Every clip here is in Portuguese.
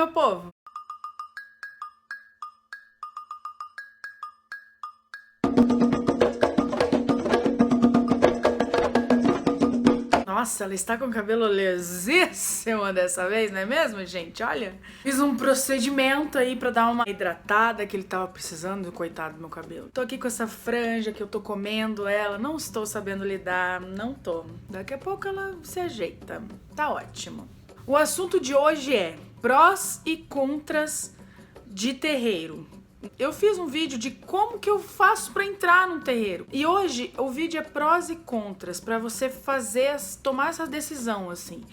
meu povo? Nossa, ela está com o cabelo lisíssimo dessa vez, não é mesmo, gente? Olha, fiz um procedimento aí pra dar uma hidratada que ele tava precisando, coitado do meu cabelo. Tô aqui com essa franja que eu tô comendo ela, não estou sabendo lidar, não tô. Daqui a pouco ela se ajeita, tá ótimo. O assunto de hoje é prós e contras de terreiro. Eu fiz um vídeo de como que eu faço pra entrar num terreiro. E hoje o vídeo é prós e contras, pra você tomar essa decisão, assim.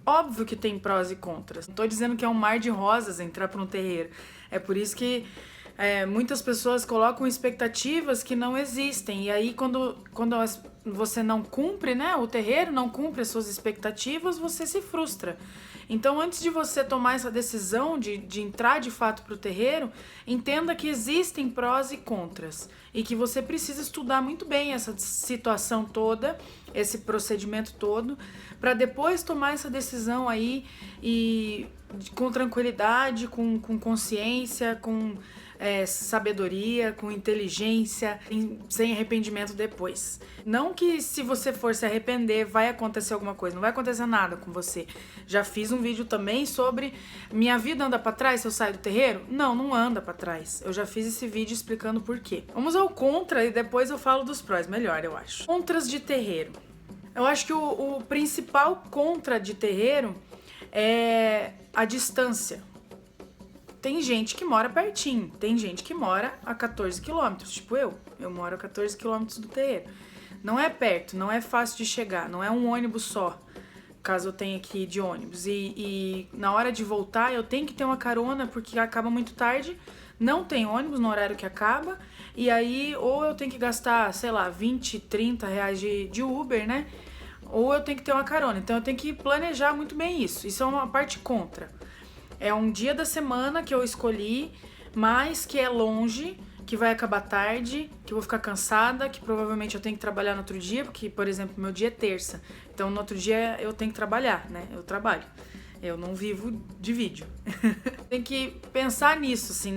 Óbvio que tem prós e contras. Não tô dizendo que é um mar de rosas entrar pra um terreiro. É por isso que muitas pessoas colocam expectativas que não existem. E aí quando você não cumpre, né? O terreiro não cumpre as suas expectativas, você se frustra. Então, antes de você tomar essa decisão de entrar de fato para o terreiro, entenda que existem prós e contras e que você precisa estudar muito bem essa situação toda, esse procedimento todo, para depois tomar essa decisão aí e com tranquilidade, com consciência, com sabedoria, com inteligência, sem arrependimento depois. Não que se você for se arrepender vai acontecer alguma coisa, não vai acontecer nada com você. Já fiz um vídeo também sobre minha vida anda pra trás se eu saio do terreiro? Não, não anda pra trás. Eu já fiz esse vídeo explicando por quê. Vamos ao contra e depois eu falo dos prós, melhor eu acho. Contras de terreiro. Eu acho que o principal contra de terreiro é a distância. Tem gente que mora pertinho, tem gente que mora a 14 quilômetros, tipo eu moro a 14 quilômetros do terreiro. Não é perto, não é fácil de chegar, não é um ônibus só, caso eu tenha que ir de ônibus. E na hora de voltar eu tenho que ter uma carona porque acaba muito tarde, não tem ônibus no horário que acaba, e aí ou eu tenho que gastar, sei lá, 20, 30 reais de Uber, né? Ou eu tenho que ter uma carona, então eu tenho que planejar muito bem isso. Isso é uma parte contra. É um dia da semana que eu escolhi, mas que é longe, que vai acabar tarde, que eu vou ficar cansada, que provavelmente eu tenho que trabalhar no outro dia, porque, por exemplo, meu dia é terça. Então, no outro dia eu tenho que trabalhar, né? Eu trabalho. Eu não vivo de vídeo. Tem que pensar nisso, assim,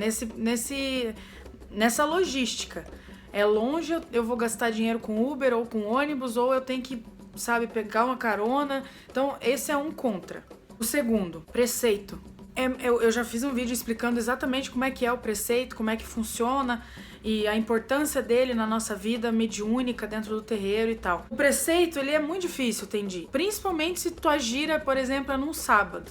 nessa logística. É longe, eu vou gastar dinheiro com Uber ou com ônibus, ou eu tenho que, sabe, pegar uma carona. Então, esse é um contra. O segundo, preceito. Eu já fiz um vídeo explicando exatamente como é que é o preceito, como é que funciona e a importância dele na nossa vida mediúnica dentro do terreiro e tal. O preceito, ele é muito difícil, entendi. Principalmente se tua gira, por exemplo, é num sábado.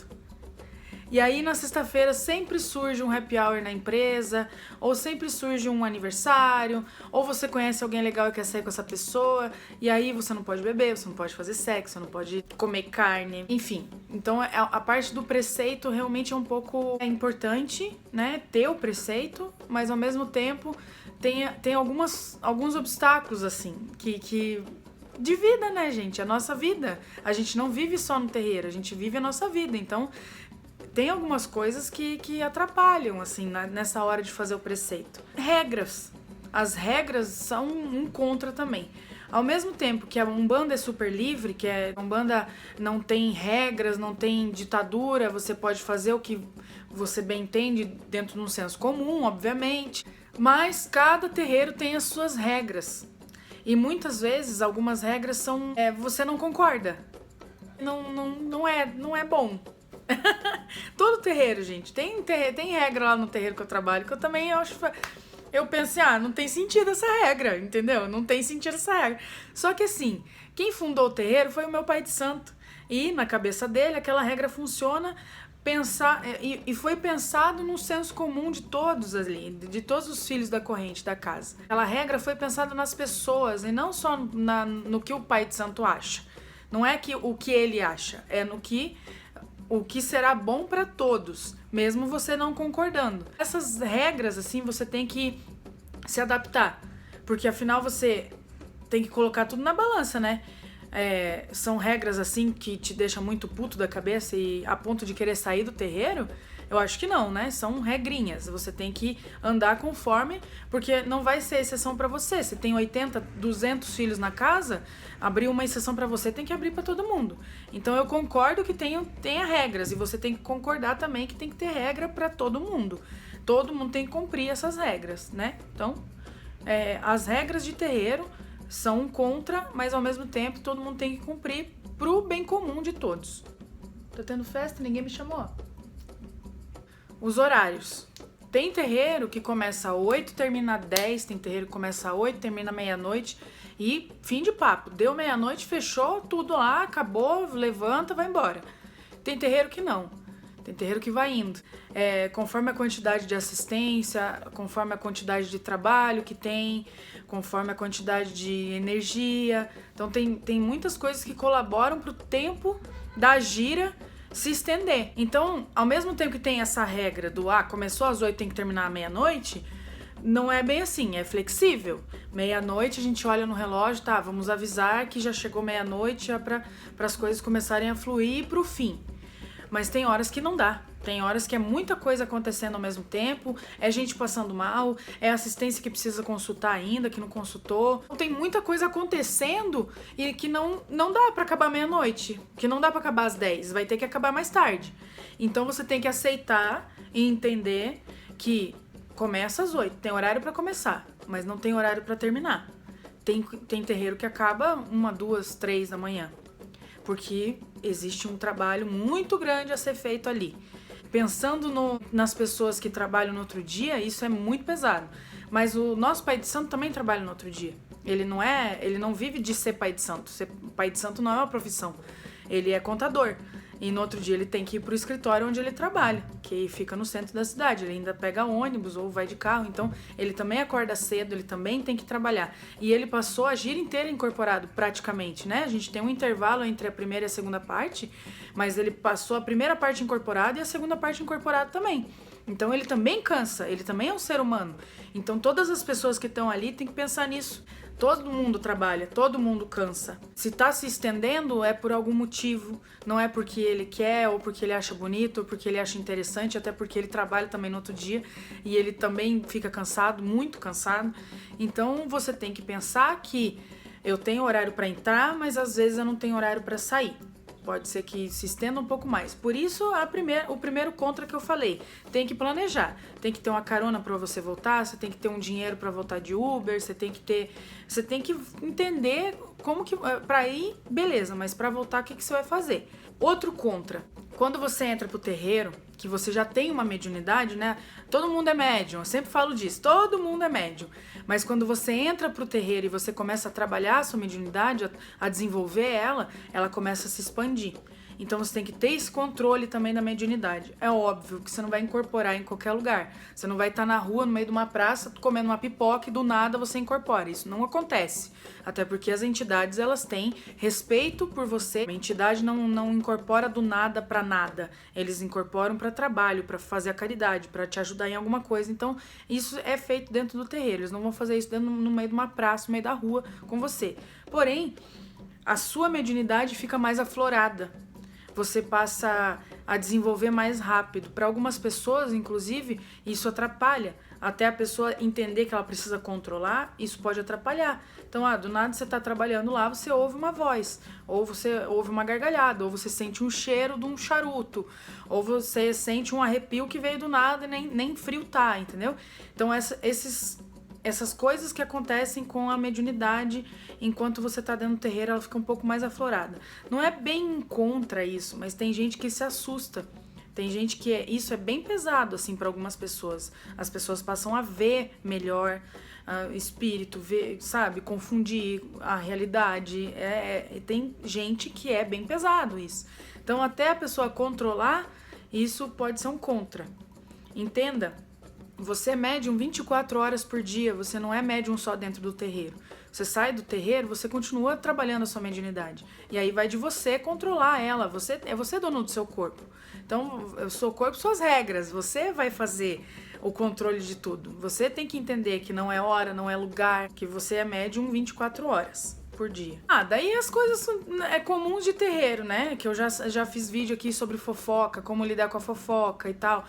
E aí na sexta-feira sempre surge um happy hour na empresa, ou sempre surge um aniversário, ou você conhece alguém legal e quer sair com essa pessoa, e aí você não pode beber, você não pode fazer sexo, você não pode comer carne, enfim. Então a parte do preceito realmente é um pouco importante, né, ter o preceito, mas ao mesmo tempo tem alguns obstáculos, assim, que de vida, né, gente? A nossa vida. A gente não vive só no terreiro, a gente vive a nossa vida, então tem algumas coisas que atrapalham, assim, nessa hora de fazer o preceito. Regras. As regras são um contra também. Ao mesmo tempo que a Umbanda é super livre, que a Umbanda não tem regras, não tem ditadura, você pode fazer o que você bem entende dentro de um senso comum, obviamente. Mas cada terreiro tem as suas regras. E muitas vezes algumas regras são... você não concorda. Não é bom. Todo terreiro, gente, tem regra lá no terreiro que eu trabalho, que eu também eu pensei, não tem sentido essa regra, entendeu? Não tem sentido essa regra. Só que assim, quem fundou o terreiro foi o meu pai de santo. E na cabeça dele, aquela regra funciona, e foi pensado no senso comum de todos ali, de todos os filhos da corrente da casa. Aquela regra foi pensada nas pessoas e não só no que o pai de santo acha. Não é o que ele acha, é o que será bom para todos, mesmo você não concordando. Essas regras, assim, você tem que se adaptar, porque afinal você tem que colocar tudo na balança, né? São regras, assim, que te deixam muito puto da cabeça e a ponto de querer sair do terreiro, Eu acho que não, né? São regrinhas. Você tem que andar conforme, porque não vai ser exceção pra você. Se tem 80, 200 filhos na casa, abrir uma exceção pra você tem que abrir pra todo mundo. Então eu concordo que tenha regras e você tem que concordar também que tem que ter regra pra todo mundo. Todo mundo tem que cumprir essas regras, né? Então, as regras de terreiro são contra, mas ao mesmo tempo todo mundo tem que cumprir pro bem comum de todos. Tô tendo festa, ninguém me chamou. Os horários. Tem terreiro que começa às 8, termina às 10, tem terreiro que começa às 8, termina à meia-noite e fim de papo. Deu meia-noite, fechou tudo lá, acabou, levanta, vai embora. Tem terreiro que não. Tem terreiro que vai indo. Conforme a quantidade de assistência, conforme a quantidade de trabalho que tem, conforme a quantidade de energia. Então tem muitas coisas que colaboram para o tempo da gira se estender. Então, ao mesmo tempo que tem essa regra do começou às 8, tem que terminar à meia-noite, não é bem assim, é flexível. Meia-noite a gente olha no relógio, tá, vamos avisar que já chegou meia-noite já para as coisas começarem a fluir pro fim. Mas tem horas que não dá. Tem horas que é muita coisa acontecendo ao mesmo tempo, é gente passando mal, é assistência que precisa consultar ainda, que não consultou. Tem muita coisa acontecendo e que não dá pra acabar meia-noite, que não dá pra acabar às 10, vai ter que acabar mais tarde. Então você tem que aceitar e entender que começa às 8, tem horário pra começar, mas não tem horário pra terminar. Tem terreiro que acaba 1, 2, 3 da manhã, porque existe um trabalho muito grande a ser feito ali. Pensando nas pessoas que trabalham no outro dia, isso é muito pesado. Mas o nosso pai de santo também trabalha no outro dia. Ele não vive de ser pai de santo. Ser pai de santo não é uma profissão. Ele é contador. E no outro dia ele tem que ir pro escritório onde ele trabalha, que fica no centro da cidade. Ele ainda pega ônibus ou vai de carro, então ele também acorda cedo, ele também tem que trabalhar. E ele passou a gira inteira incorporado, praticamente, né? A gente tem um intervalo entre a primeira e a segunda parte, mas ele passou a primeira parte incorporada e a segunda parte incorporada também. Então ele também cansa, ele também é um ser humano. Então todas as pessoas que estão ali têm que pensar nisso. Todo mundo trabalha, todo mundo cansa. Se tá se estendendo é por algum motivo, não é porque ele quer ou porque ele acha bonito ou porque ele acha interessante, até porque ele trabalha também no outro dia e ele também fica cansado, muito cansado. Então você tem que pensar que eu tenho horário para entrar, mas às vezes eu não tenho horário para sair. Pode ser que se estenda um pouco mais. Por isso, o primeiro contra que eu falei, tem que planejar. Tem que ter uma carona para você voltar, você tem que ter um dinheiro para voltar de Uber, você tem que entender como que para ir, beleza, mas para voltar o que você vai fazer? Outro contra. Quando você entra pro terreiro, que você já tem uma mediunidade, né? Todo mundo é médium, eu sempre falo disso, todo mundo é médium. Mas quando você entra pro terreiro e você começa a trabalhar a sua mediunidade, a desenvolver ela começa a se expandir. Então você tem que ter esse controle também da mediunidade. É óbvio que você não vai incorporar em qualquer lugar. Você não vai estar na rua, no meio de uma praça, comendo uma pipoca e do nada você incorpora. Isso não acontece. Até porque as entidades, elas têm respeito por você. A entidade não incorpora do nada pra nada. Eles incorporam pra trabalho, pra fazer a caridade, pra te ajudar em alguma coisa. Então isso é feito dentro do terreiro. Eles não vão fazer isso no meio de uma praça, no meio da rua com você. Porém, a sua mediunidade fica mais aflorada. Você passa a desenvolver mais rápido. Para algumas pessoas, inclusive, isso atrapalha. Até a pessoa entender que ela precisa controlar, isso pode atrapalhar. Então, do nada você está trabalhando lá, você ouve uma voz, ou você ouve uma gargalhada, ou você sente um cheiro de um charuto, ou você sente um arrepio que veio do nada e nem frio tá, entendeu? Então, essas coisas que acontecem com a mediunidade enquanto você tá dentro do terreiro, ela fica um pouco mais aflorada. Não é bem contra isso, mas tem gente que se assusta. Tem gente que isso é bem pesado, assim, para algumas pessoas. As pessoas passam a ver melhor espírito, ver, sabe, confundir a realidade. Tem gente que é bem pesado isso. Então, até a pessoa controlar, isso pode ser um contra. Entenda? Você é médium 24 horas por dia, você não é médium só dentro do terreiro. Você sai do terreiro, você continua trabalhando a sua mediunidade. E aí vai de você controlar ela, você dono do seu corpo. Então, o seu corpo, suas regras, você vai fazer o controle de tudo. Você tem que entender que não é hora, não é lugar, que você é médium 24 horas. por dia. Daí as coisas comuns de terreiro, né? Que eu já fiz vídeo aqui sobre fofoca, como lidar com a fofoca e tal.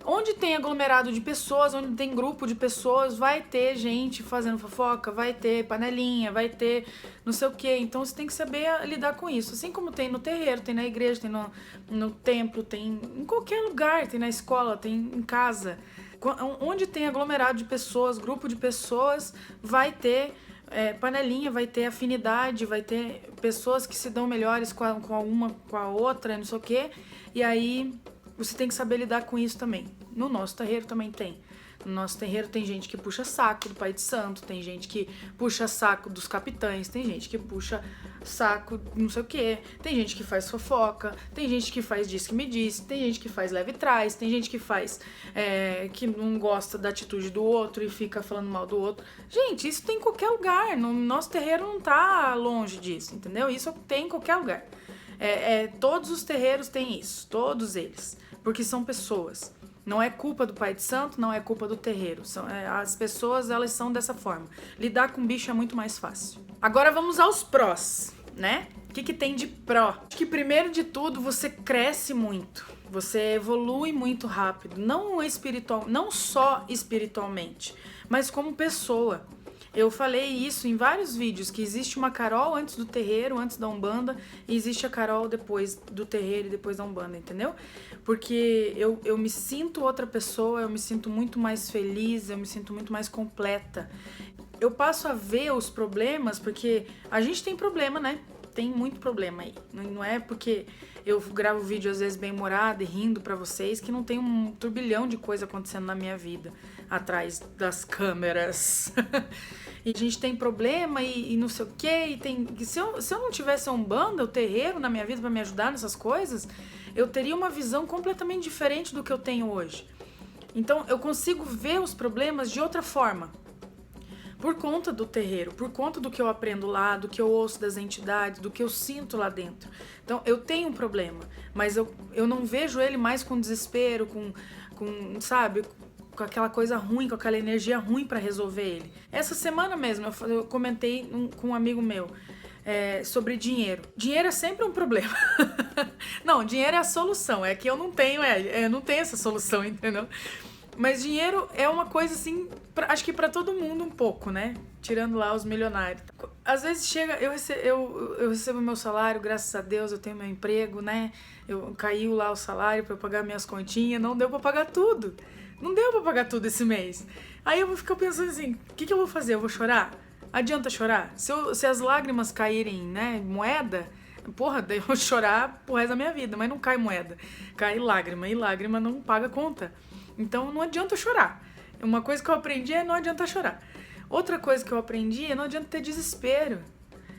Onde tem aglomerado de pessoas, onde tem grupo de pessoas, vai ter gente fazendo fofoca, vai ter panelinha, vai ter não sei o quê. Então você tem que saber lidar com isso. Assim como tem no terreiro, tem na igreja, tem no templo, tem em qualquer lugar, tem na escola, tem em casa. Onde tem aglomerado de pessoas, grupo de pessoas, vai ter panelinha, vai ter afinidade, vai ter pessoas que se dão melhores com uma com a outra, não sei o quê. E aí você tem que saber lidar com isso também. No nosso terreiro também tem. No nosso terreiro tem gente que puxa saco do pai de santo, tem gente que puxa saco dos capitães, tem gente que puxa saco não sei o quê, tem gente que faz fofoca, tem gente que faz diz que me disse, tem gente que faz leve trás, tem gente que faz que não gosta da atitude do outro e fica falando mal do outro. Gente, isso tem em qualquer lugar. No nosso terreiro não tá longe disso, entendeu? Isso tem em qualquer lugar. Todos os terreiros têm isso, todos eles, porque são pessoas. Não é culpa do pai de santo, não é culpa do terreiro. As pessoas, elas são dessa forma. Lidar com bicho é muito mais fácil. Agora vamos aos prós, né? O que tem de pró? Acho que primeiro de tudo, você cresce muito. Você evolui muito rápido. Não só espiritualmente, mas como pessoa. Eu falei isso em vários vídeos, que existe uma Carol antes do terreiro, antes da Umbanda, e existe a Carol depois do terreiro e depois da Umbanda, entendeu? Porque eu me sinto outra pessoa, eu me sinto muito mais feliz, eu me sinto muito mais completa. Eu passo a ver os problemas, porque a gente tem problema, né? Tem muito problema aí. Não é porque eu gravo vídeo às vezes bem-humorada e rindo pra vocês que não tem um turbilhão de coisa acontecendo na minha vida atrás das câmeras. E a gente tem problema e não sei o quê. Se eu não tivesse a Umbanda, o terreiro na minha vida pra me ajudar nessas coisas, eu teria uma visão completamente diferente do que eu tenho hoje. Então eu consigo ver os problemas de outra forma. Por conta do terreiro, por conta do que eu aprendo lá, do que eu ouço das entidades, do que eu sinto lá dentro. Então, eu tenho um problema, mas eu não vejo ele mais com desespero, sabe, com aquela coisa ruim, com aquela energia ruim pra resolver ele. Essa semana mesmo, eu comentei com um amigo meu sobre dinheiro. Dinheiro é sempre um problema. Não, dinheiro é a solução, é que eu não tenho essa solução, entendeu? Mas dinheiro é uma coisa assim, acho que pra todo mundo um pouco, né? Tirando lá os milionários. Às vezes chega, eu recebo meu salário, graças a Deus, eu tenho meu emprego, né? Caiu lá o salário pra eu pagar minhas continhas, não deu pra pagar tudo. Não deu pra pagar tudo esse mês. Aí eu vou ficar pensando assim, o que eu vou fazer? Eu vou chorar? Adianta chorar? Se as lágrimas caírem, né, moeda, porra, daí eu vou chorar pro resto da minha vida, mas não cai moeda. Cai lágrima, e lágrima não paga conta. Então não adianta chorar. Uma coisa que eu aprendi é não adianta chorar. Outra coisa que eu aprendi é não adianta ter desespero.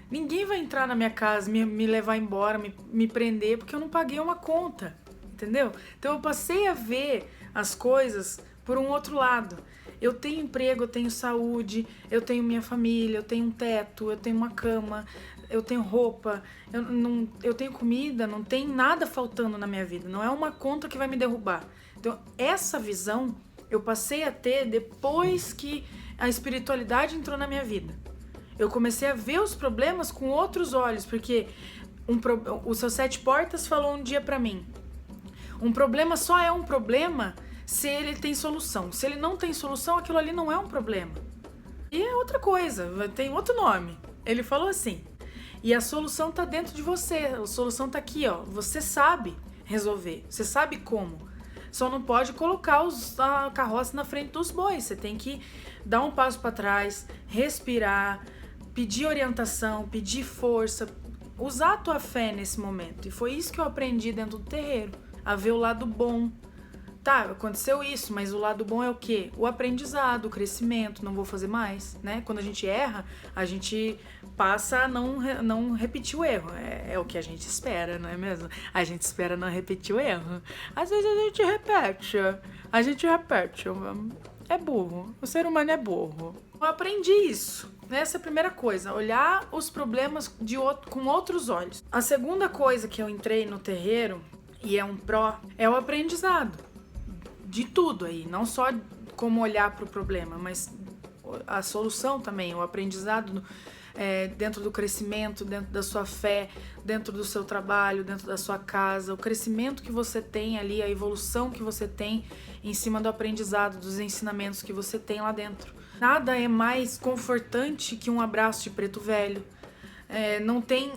Ninguém vai entrar na minha casa, me levar embora, me prender, porque eu não paguei uma conta, entendeu? Então eu passei a ver as coisas por um outro lado. Eu tenho emprego, eu tenho saúde, eu tenho minha família, eu tenho um teto, eu tenho uma cama, eu tenho roupa, eu tenho comida, não tem nada faltando na minha vida. Não é uma conta que vai me derrubar. Então, essa visão eu passei a ter depois que a espiritualidade entrou na minha vida. Eu comecei a ver os problemas com outros olhos, porque o seu Sete Portas falou um dia pra mim, um problema só é um problema se ele tem solução. Se ele não tem solução, aquilo ali não é um problema. E é outra coisa, tem outro nome. Ele falou assim, e a solução tá dentro de você, a solução tá aqui, ó. Você sabe resolver, você sabe como. Só não pode colocar a carroça na frente dos bois. Você tem que dar um passo para trás, respirar, pedir orientação, pedir força, usar a tua fé nesse momento. E foi isso que eu aprendi dentro do terreiro, a ver o lado bom. Tá, aconteceu isso, mas o lado bom é o quê? O aprendizado, o crescimento, não vou fazer mais, né? Quando a gente erra, a gente passa a não repetir o erro. É o que a gente espera, não é mesmo? A gente espera não repetir o erro. Às vezes a gente repete. É burro. O ser humano é burro. Eu aprendi isso. Essa é a primeira coisa, olhar os problemas com outros olhos. A segunda coisa que eu entrei no terreiro, e é um pró, é o aprendizado. De tudo aí, não só como olhar para o problema, mas a solução também, o aprendizado dentro do crescimento, dentro da sua fé, dentro do seu trabalho, dentro da sua casa, o crescimento que você tem ali, a evolução que você tem em cima do aprendizado, dos ensinamentos que você tem lá dentro. Nada é mais confortante que um abraço de preto velho. Não tem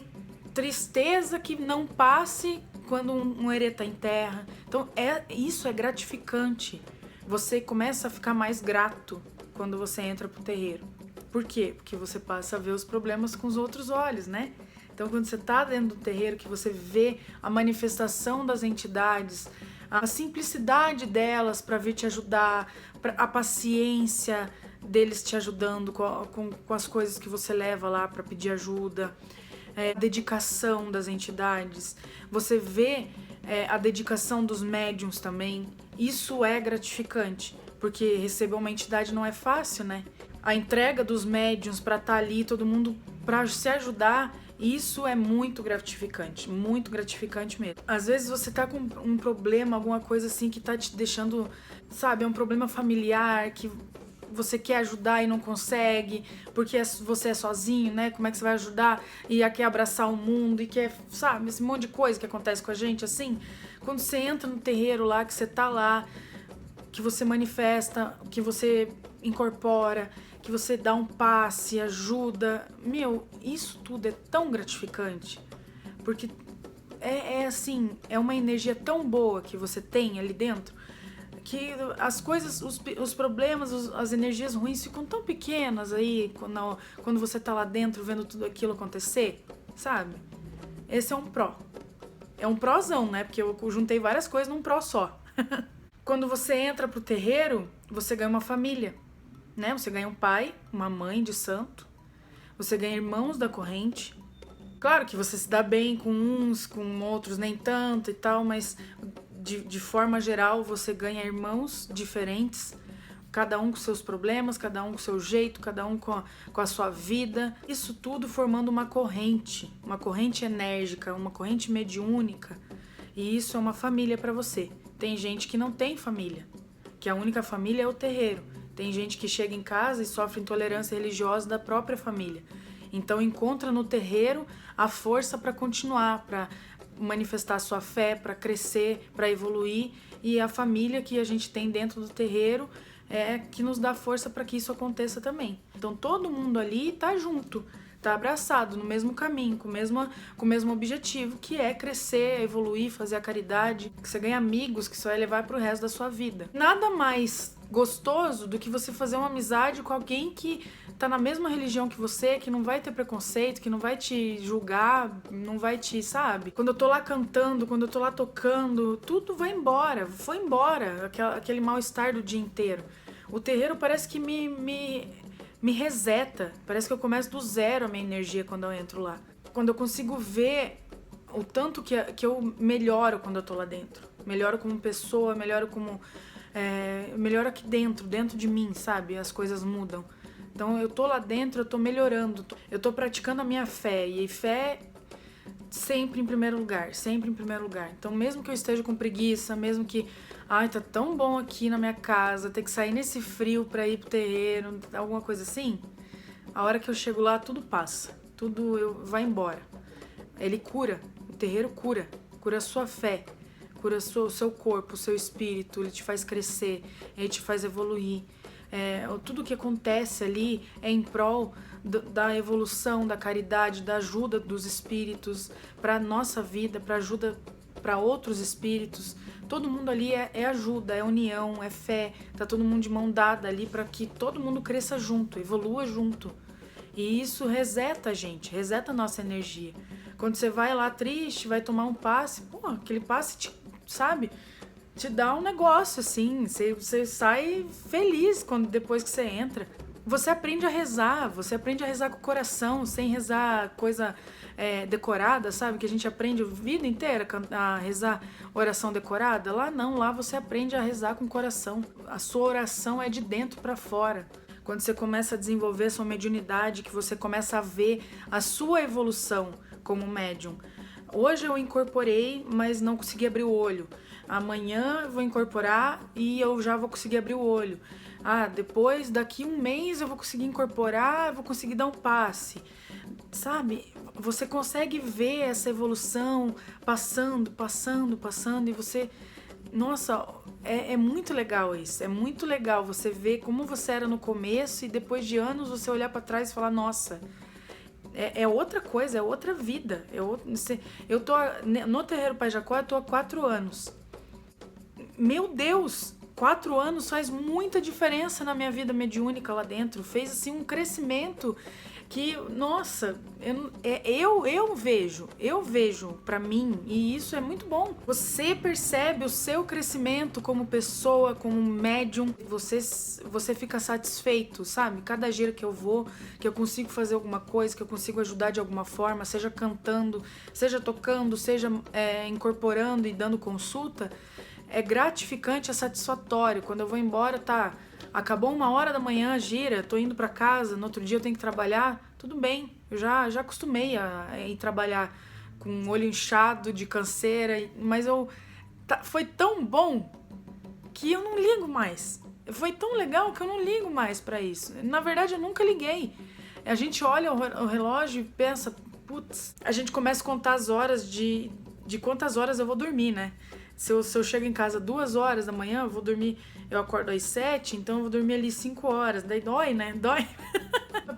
tristeza que não passe quando um herê tá em terra. Então isso é gratificante. Você começa a ficar mais grato quando você entra pro terreiro. Por quê? Porque você passa a ver os problemas com os outros olhos, né? Então quando você tá dentro do terreiro, que você vê a manifestação das entidades, a simplicidade delas para vir te ajudar, a paciência deles te ajudando com as coisas que você leva lá para pedir ajuda, a dedicação das entidades, você vê a dedicação dos médiuns também. Isso é gratificante, porque receber uma entidade não é fácil, né? A entrega dos médiuns para estar ali, todo mundo para se ajudar, isso é muito gratificante mesmo. Às vezes você tá com um problema, alguma coisa assim que tá te deixando, sabe, é um problema familiar que você quer ajudar e não consegue, porque você é sozinho, né? Como é que você vai ajudar? E quer abraçar o mundo e quer, sabe, esse monte de coisa que acontece com a gente, assim. Quando você entra no terreiro lá, que você tá lá, que você manifesta, que você incorpora, que você dá um passe, ajuda. Meu, isso tudo é tão gratificante, porque assim, é uma energia tão boa que você tem ali dentro, que as coisas, os problemas, as energias ruins ficam tão pequenas aí quando você tá lá dentro vendo tudo aquilo acontecer, sabe? Esse é um pró. É um prózão, né? Porque eu juntei várias coisas num pró só. Quando você entra pro terreiro, você ganha uma família, né? Você ganha um pai, uma mãe de santo, você ganha irmãos da corrente. Claro que você se dá bem com uns, com outros nem tanto e tal, mas de forma geral você ganha irmãos diferentes, cada um com seus problemas, cada um com seu jeito, cada um com a sua vida. Isso tudo formando uma corrente enérgica, uma corrente mediúnica. E isso é uma família para você. Tem gente que não tem família, que a única família é o terreiro. Tem gente que chega em casa e sofre intolerância religiosa da própria família. Então encontra no terreiro a força para continuar, para manifestar sua fé, para crescer, para evoluir. E a família que a gente tem dentro do terreiro é que nos dá força para que isso aconteça também. Então todo mundo ali tá junto, tá abraçado no mesmo caminho, com o mesmo objetivo, que é crescer, evoluir, fazer a caridade, que você ganha amigos que você vai levar pro resto da sua vida. Nada mais gostoso do que você fazer uma amizade com alguém que tá na mesma religião que você, que não vai ter preconceito, que não vai te julgar, não vai te, sabe? Quando eu tô lá cantando, quando eu tô lá tocando, tudo vai embora, foi embora, aquele mal-estar do dia inteiro. O terreiro parece que me reseta, parece que eu começo do zero a minha energia quando eu entro lá. Quando eu consigo ver o tanto que eu melhoro quando eu tô lá dentro. Melhoro como pessoa, melhoro aqui dentro de mim, sabe? As coisas mudam. Então eu tô lá dentro, eu tô melhorando, eu tô praticando a minha fé, e fé sempre em primeiro lugar, sempre em primeiro lugar. Então mesmo que eu esteja com preguiça, mesmo que tá tão bom aqui na minha casa, ter que sair nesse frio pra ir pro terreiro, alguma coisa assim, a hora que eu chego lá tudo passa, vai embora. Ele cura, o terreiro cura a sua fé, cura o seu corpo, o seu espírito, ele te faz crescer, ele te faz evoluir. Tudo que acontece ali é em prol da evolução, da caridade, da ajuda dos espíritos para nossa vida, para ajuda para outros espíritos. Todo mundo ali é ajuda, é união, é fé, tá todo mundo de mão dada ali para que todo mundo cresça junto, evolua junto. E isso reseta a gente, reseta a nossa energia. Quando você vai lá triste, vai tomar um passe, aquele passe te dá um negócio, assim, você sai feliz depois que você entra. Você aprende a rezar com o coração, sem rezar coisa decorada, sabe? Que a gente aprende a vida inteira a rezar oração decorada. Lá não, lá você aprende a rezar com o coração. A sua oração é de dentro para fora. Quando você começa a desenvolver sua mediunidade, que você começa a ver a sua evolução como médium. Hoje eu incorporei, mas não consegui abrir o olho. Amanhã eu vou incorporar e eu já vou conseguir abrir o olho. Daqui um mês eu vou conseguir incorporar, eu vou conseguir dar um passe. sabe? Você consegue ver essa evolução passando, e você... Nossa, é muito legal isso. É muito legal você ver como você era no começo e depois de anos você olhar pra trás e falar, nossa, é outra coisa, é outra vida. Eu tô no Terreiro Pai Jacó, eu tô há 4 anos. Meu Deus, 4 anos faz muita diferença na minha vida mediúnica lá dentro. Fez assim um crescimento que, nossa, eu vejo pra mim, e isso é muito bom. Você percebe o seu crescimento como pessoa, como médium, você fica satisfeito, sabe? Cada giro que eu vou, que eu consigo fazer alguma coisa, que eu consigo ajudar de alguma forma, seja cantando, seja tocando, seja incorporando e dando consulta, é gratificante, é satisfatório. Quando eu vou embora, tá... Acabou 1h da manhã, gira, tô indo pra casa, no outro dia eu tenho que trabalhar, tudo bem. Eu já acostumei a ir trabalhar com o olho inchado, de canseira, mas foi tão bom que eu não ligo mais. Foi tão legal que eu não ligo mais pra isso. Na verdade, eu nunca liguei. A gente olha o relógio e pensa, putz, a gente começa a contar as horas de quantas horas eu vou dormir, né? Se eu chego em casa 2h da manhã, eu acordo às 7, então eu vou dormir ali 5 horas. Daí dói, né? Dói.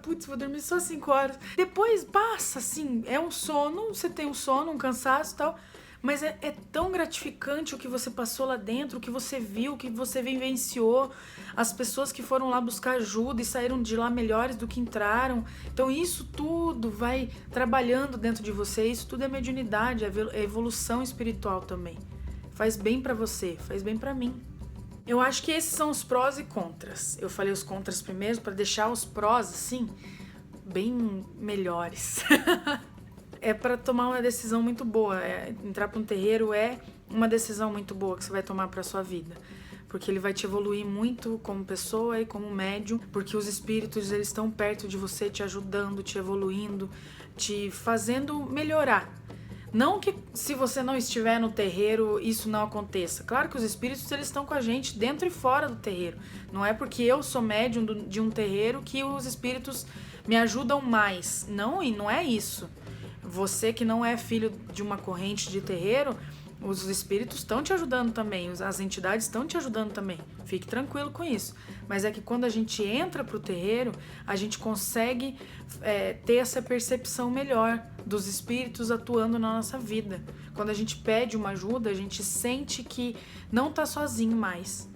Putz, vou dormir só 5 horas. Depois passa, assim, é um sono, você tem um sono, um cansaço e tal, mas é tão gratificante o que você passou lá dentro, o que você viu, o que você vivenciou, as pessoas que foram lá buscar ajuda e saíram de lá melhores do que entraram. Então isso tudo vai trabalhando dentro de você, isso tudo é mediunidade, é evolução espiritual também. Faz bem pra você, faz bem pra mim. Eu acho que esses são os prós e contras. Eu falei os contras primeiro pra deixar os prós, assim, bem melhores. É pra tomar uma decisão muito boa. Entrar pra um terreiro é uma decisão muito boa que você vai tomar pra sua vida. Porque ele vai te evoluir muito como pessoa e como médium. Porque os espíritos, eles estão perto de você, te ajudando, te evoluindo, te fazendo melhorar. Não que se você não estiver no terreiro, isso não aconteça. Claro que os espíritos, eles estão com a gente dentro e fora do terreiro. Não é porque eu sou médium de um terreiro que os espíritos me ajudam mais. Não, e não é isso. Você que não é filho de uma corrente de terreiro, os espíritos estão te ajudando também, as entidades estão te ajudando também. Fique tranquilo com isso. Mas é que quando a gente entra pro terreiro, a gente consegue ter essa percepção melhor dos espíritos atuando na nossa vida. Quando a gente pede uma ajuda, a gente sente que não tá sozinho mais.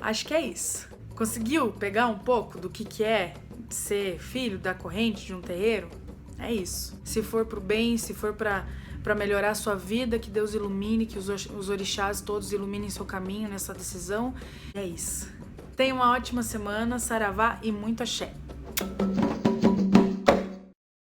Acho que é isso. Conseguiu pegar um pouco do que é ser filho da corrente de um terreiro? É isso. Se for pro bem, se for pra melhorar a sua vida, que Deus ilumine, que os orixás todos iluminem seu caminho nessa decisão. É isso. Tenha uma ótima semana, saravá e muito axé.